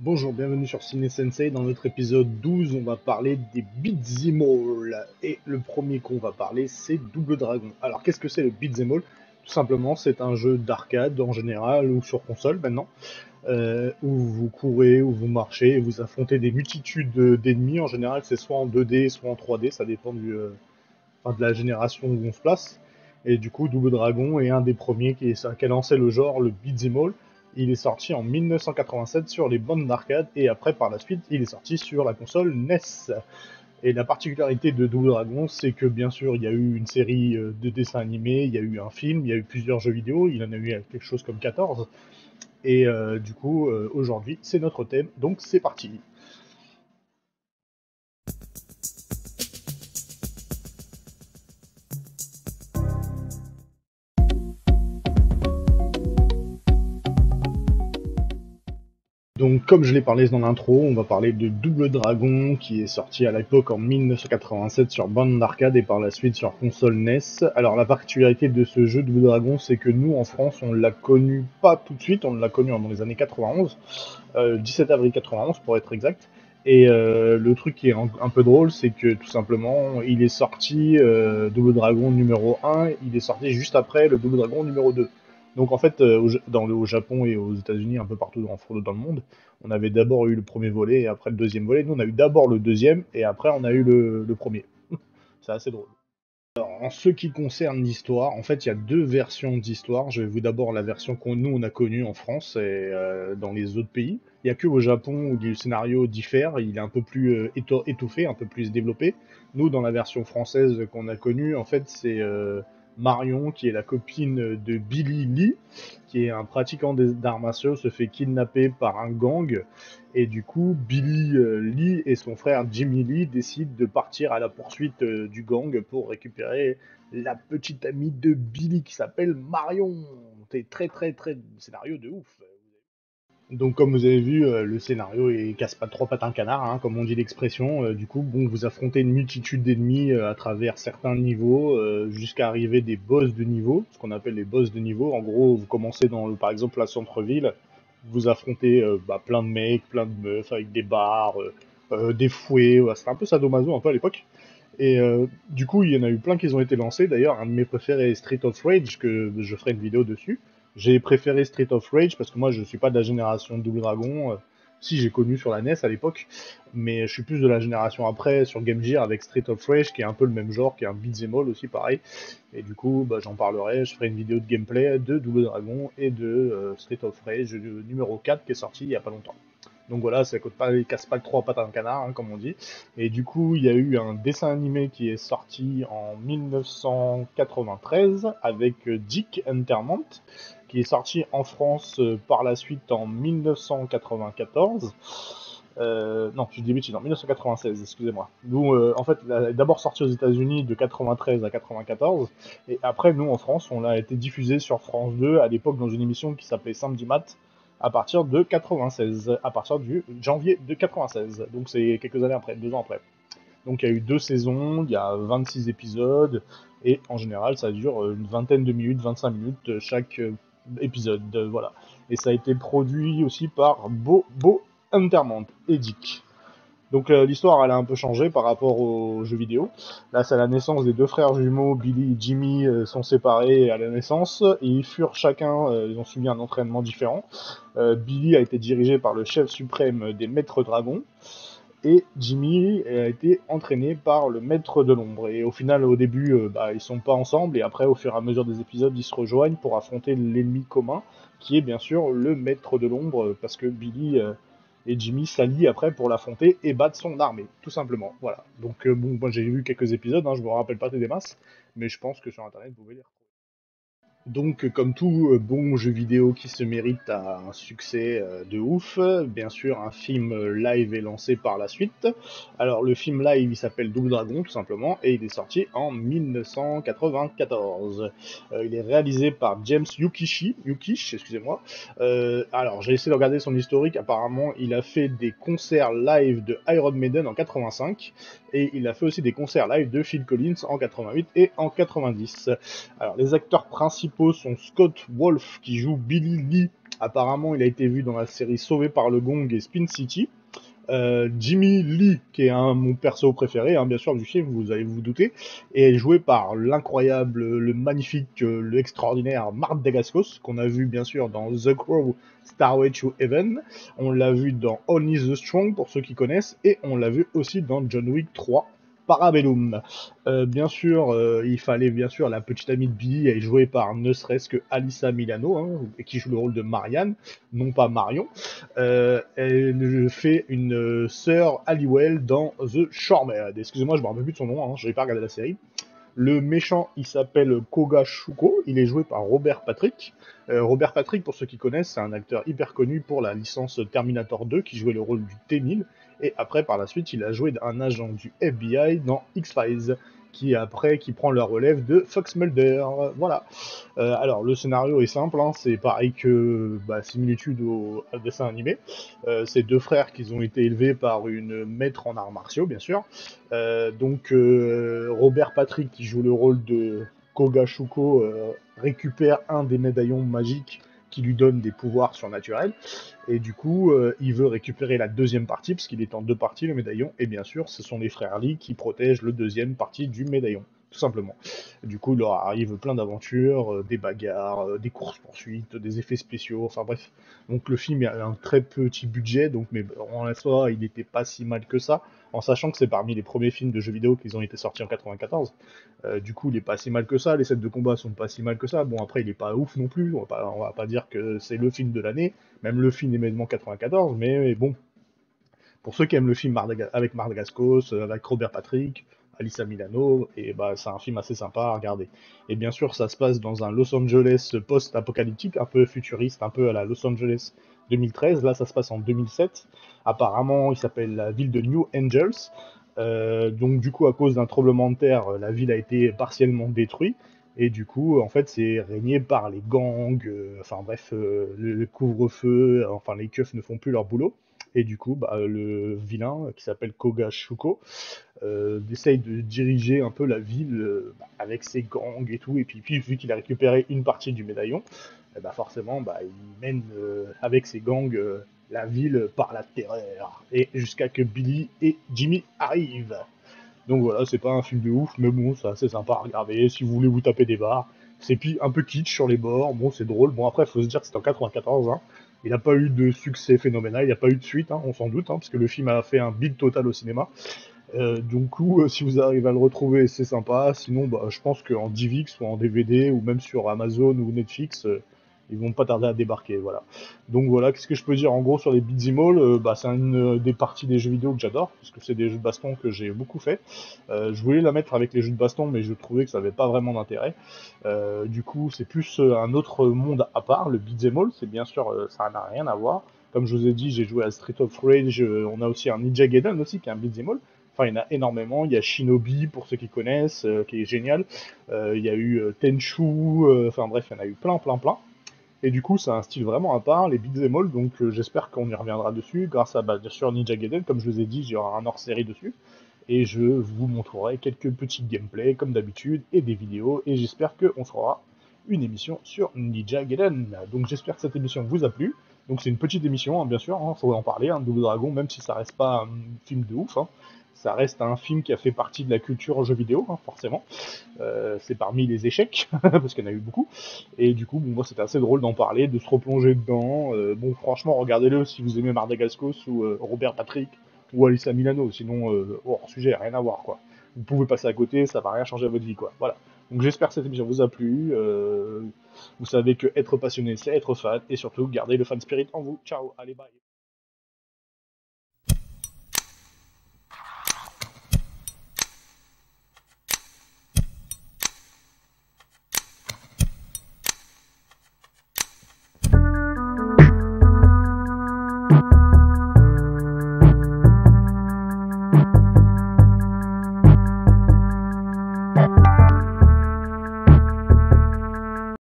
Bonjour, bienvenue sur Ciné Sensei. Dans notre épisode 12, on va parler des beat'em all. Et le premier qu'on va parler, c'est Double Dragon. Alors, qu'est-ce que c'est le beat'em all? Tout simplement, c'est un jeu d'arcade en général ou sur console maintenant, où vous courez, où vous marchez, et vous affrontez des multitudes d'ennemis. En général, c'est soit en 2D, soit en 3D, ça dépend de la génération où on se place. Et du coup, Double Dragon est un des premiers qui a lancé le genre, le beat'em all. Il est sorti en 1987 sur les bandes d'arcade et après, par la suite, il est sorti sur la console NES. Et la particularité de Double Dragon, c'est que bien sûr, il y a eu une série de dessins animés, il y a eu un film, il y a eu plusieurs jeux vidéo, il en a eu quelque chose comme 14. Et du coup, aujourd'hui, c'est notre thème, donc c'est parti. Donc, comme je l'ai parlé dans l'intro, on va parler de Double Dragon, qui est sorti à l'époque en 1987 sur bande d'arcade et par la suite sur console NES. Alors, la particularité de ce jeu Double Dragon, c'est que nous, en France, on l'a connu pas tout de suite, on l'a connu dans les années 91, 17 avril 91 pour être exact. Et le truc qui est un peu drôle, c'est que tout simplement, il est sorti, Double Dragon numéro 1, il est sorti juste après le Double Dragon numéro 2. Donc en fait, au Japon et aux États-Unis, un peu partout dans le monde, on avait d'abord eu le premier volet et après le deuxième volet. Nous, on a eu d'abord le deuxième et après, on a eu le premier. C'est assez drôle. Alors, en ce qui concerne l'histoire, en fait, il y a deux versions d'histoire. Je vais vous d'abord la version qu'on nous on a connue en France et dans les autres pays. Il n'y a que au Japon où le scénario diffère. Il est un peu plus étoffé, un peu plus développé. Nous, dans la version française qu'on a connue, en fait, c'est Marion qui est la copine de Billy Lee, qui est un pratiquant d'arts martiaux, se fait kidnapper par un gang. Et du coup, Billy Lee et son frère Jimmy Lee décident de partir à la poursuite du gang pour récupérer la petite amie de Billy qui s'appelle Marion. C'est très très très scénario de ouf. Donc comme vous avez vu, le scénario est casse pas trois pattes un canard, hein, comme on dit l'expression. Du coup, bon, vous affrontez une multitude d'ennemis à travers certains niveaux, jusqu'à arriver des boss de niveau, ce qu'on appelle les boss de niveau. En gros, vous commencez par exemple, la centre-ville, vous affrontez plein de mecs, plein de meufs avec des barres, des fouets. Voilà, c'était un peu sadomaso un peu à l'époque. Et du coup, il y en a eu plein qui ont été lancés. D'ailleurs, un de mes préférés est Street of Rage, que je ferai une vidéo dessus. J'ai préféré Street of Rage parce que moi, je suis pas de la génération Double Dragon. Si, j'ai connu sur la NES à l'époque, mais je suis plus de la génération après sur Game Gear avec Street of Rage, qui est un peu le même genre, qui est un beat'em all aussi, pareil. Et du coup, j'en parlerai. Je ferai une vidéo de gameplay de Double Dragon et de Street of Rage numéro 4 qui est sorti il y a pas longtemps. Donc voilà, ça coûte pas, il casse pas le trois pattes à un canard, hein, comme on dit. Et du coup, il y a eu un dessin animé qui est sorti en 1993 avec Dick Entertainment, qui est sorti en France par la suite en 1994. Non, je dis des bêtises, en 1996, excusez-moi. Nous, en fait, il a d'abord sorti aux États-Unis de 93 à 94, et après, nous, en France, on a été diffusé sur France 2 à l'époque dans une émission qui s'appelait Samedi Mat, à partir de 96, à partir du janvier de 96. Donc c'est quelques années après, 2 ans après. Donc il y a eu 2 saisons, il y a 26 épisodes, et en général ça dure une vingtaine de minutes, 25 minutes chaque épisode, voilà. Et ça a été produit aussi par Bo Entertainment et Dick. Donc l'histoire elle a un peu changé par rapport aux jeux vidéo. Là c'est la naissance des deux frères jumeaux, Billy et Jimmy sont séparés à la naissance et ils furent chacun, ils ont subi un entraînement différent. Billy a été dirigé par le chef suprême des maîtres dragons et Jimmy a été entraîné par le maître de l'ombre. Et au final au début ils sont pas ensemble et après au fur et à mesure des épisodes ils se rejoignent pour affronter l'ennemi commun qui est bien sûr le maître de l'ombre parce que Billy et Jimmy s'allient après pour l'affronter et battre son armée, tout simplement. Voilà. Donc bon, moi j'ai vu quelques épisodes, hein, je me rappelle pas des masses, mais je pense que sur internet vous pouvez les retrouver. Donc, comme tout bon jeu vidéo qui se mérite à un succès de ouf, bien sûr, un film live est lancé par la suite. Alors, le film live, il s'appelle Double Dragon, tout simplement, et il est sorti en 1994. Il est réalisé par James Yukish, excusez-moi. Alors, j'ai essayé de regarder son historique. Apparemment, il a fait des concerts live de Iron Maiden en 85, et il a fait aussi des concerts live de Phil Collins en 88 et en 90. Alors, les acteurs principaux sont Scott Wolf qui joue Billy Lee Apparemment, il a été vu dans la série Sauvé par le Gong et Spin City. Jimmy Lee, qui est mon perso préféré, hein, bien sûr, du film, vous allez vous douter, est joué par l'incroyable, le magnifique, le extraordinaire Mark Dacascos, qu'on a vu bien sûr dans The Crow, Starway to Heaven, on l'a vu dans Only the Strong, pour ceux qui connaissent, et on l'a vu aussi dans John Wick 3, Parabellum. Bien sûr, il fallait bien sûr la petite amie de Billy, elle est jouée par ne serait-ce que Alyssa Milano, hein, qui joue le rôle de Marianne, non pas Marion. Elle fait une sœur Halliwell dans The Shoremade. Excusez-moi, je me rappelle plus de son nom, hein, je n'ai pas regardé la série. Le méchant, il s'appelle Koga Shuko, il est joué par Robert Patrick. Robert Patrick, pour ceux qui connaissent, c'est un acteur hyper connu pour la licence Terminator 2, qui jouait le rôle du T-1000, et après, par la suite, il a joué un agent du FBI dans X-Files, qui prend la relève de Fox Mulder. Voilà. Alors, le scénario est simple, hein, c'est pareil que similitude au dessin animé. C'est deux frères qui ont été élevés par une maître en arts martiaux, bien sûr. Robert Patrick, qui joue le rôle de Koga Shuko, récupère un des médaillons magiques qui lui donne des pouvoirs surnaturels. Et du coup, il veut récupérer la deuxième partie, parce qu'il est en deux parties, le médaillon. Et bien sûr, ce sont les frères Lee qui protègent le deuxième partie du médaillon, tout simplement. Du coup, il leur arrive plein d'aventures, des bagarres, des courses-poursuites, des effets spéciaux, enfin bref. Donc le film a un très petit budget, donc, mais en soi, il n'était pas si mal que ça, en sachant que c'est parmi les premiers films de jeux vidéo qui ont été sortis en 94. Du coup, il est pas si mal que ça, les scènes de combat sont pas si mal que ça. Bon, après, il est pas ouf non plus, on va pas dire que c'est le film de l'année, même le film est événement 94, mais bon, pour ceux qui aiment le film avec Marc Dacascos, avec Robert Patrick, Alyssa Milano, et c'est un film assez sympa à regarder. Et bien sûr, ça se passe dans un Los Angeles post-apocalyptique, un peu futuriste, un peu à la Los Angeles 2013. Là, ça se passe en 2007. Apparemment, il s'appelle la ville de New Angels. Donc, du coup, à cause d'un tremblement de terre, la ville a été partiellement détruite. Et du coup, en fait, c'est régné par les gangs, enfin bref, le couvre-feu, enfin les keufs ne font plus leur boulot. Et du coup, le vilain, qui s'appelle Koga Shuko, essaye de diriger un peu la ville avec ses gangs et tout. Et puis vu qu'il a récupéré une partie du médaillon, forcément, il mène avec ses gangs la ville par la terreur. Et jusqu'à que Billy et Jimmy arrivent. Donc voilà, c'est pas un film de ouf, mais bon, c'est assez sympa à regarder. Si vous voulez vous taper des barres, c'est puis un peu kitsch sur les bords. Bon, c'est drôle. Bon, après, il faut se dire que c'était en 94. Hein. Il n'a pas eu de succès phénoménal, il n'y a pas eu de suite, hein, on s'en doute, hein, parce que le film a fait un bid total au cinéma. Du coup, si vous arrivez à le retrouver, c'est sympa. Sinon, je pense qu'en DivX ou en DVD ou même sur Amazon ou Netflix, ils vont pas tarder à débarquer. Voilà. Donc voilà, qu'est-ce que je peux dire en gros sur les beat'em all, c'est une des parties des jeux vidéo que j'adore, parce que c'est des jeux de baston que j'ai beaucoup fait. Je voulais la mettre avec les jeux de baston, mais je trouvais que ça avait pas vraiment d'intérêt. Du coup, c'est plus un autre monde à part. Le beat'em all, c'est bien sûr, ça n'a rien à voir. Comme je vous ai dit, j'ai joué à Street of Rage. On a aussi un Ninja Gaiden aussi, qui est un beat'em all. Enfin, il y en a énormément. Il y a Shinobi, pour ceux qui connaissent, qui est génial. Il y a eu Tenchu, enfin bref, il y en a eu plein, plein, plein. Et du coup, c'est un style vraiment à part, les beat'em all, donc j'espère qu'on y reviendra dessus, grâce à, bien sûr, Ninja Gaiden, comme je vous ai dit, il y aura un hors-série dessus, et je vous montrerai quelques petits gameplays, comme d'habitude, et des vidéos, et j'espère qu'on fera une émission sur Ninja Gaiden. Donc j'espère que cette émission vous a plu. Donc c'est une petite émission, hein, bien sûr, hein, faut en parler, hein, Double Dragon, même si ça reste pas un film de ouf, hein, ça reste un film qui a fait partie de la culture jeux vidéo, hein, forcément. C'est parmi les échecs, parce qu'il y en a eu beaucoup. Et du coup, moi, c'était assez drôle d'en parler, de se replonger dedans. Bon, franchement, regardez-le si vous aimez Mardagaskos ou Robert Patrick ou Alyssa Milano. Sinon, hors sujet, rien à voir, quoi. Vous pouvez passer à côté, ça va rien changer à votre vie, quoi. Voilà. Donc j'espère que cette émission vous a plu. Vous savez que être passionné, c'est être fan. Et surtout, gardez le fan spirit en vous. Ciao, allez, bye.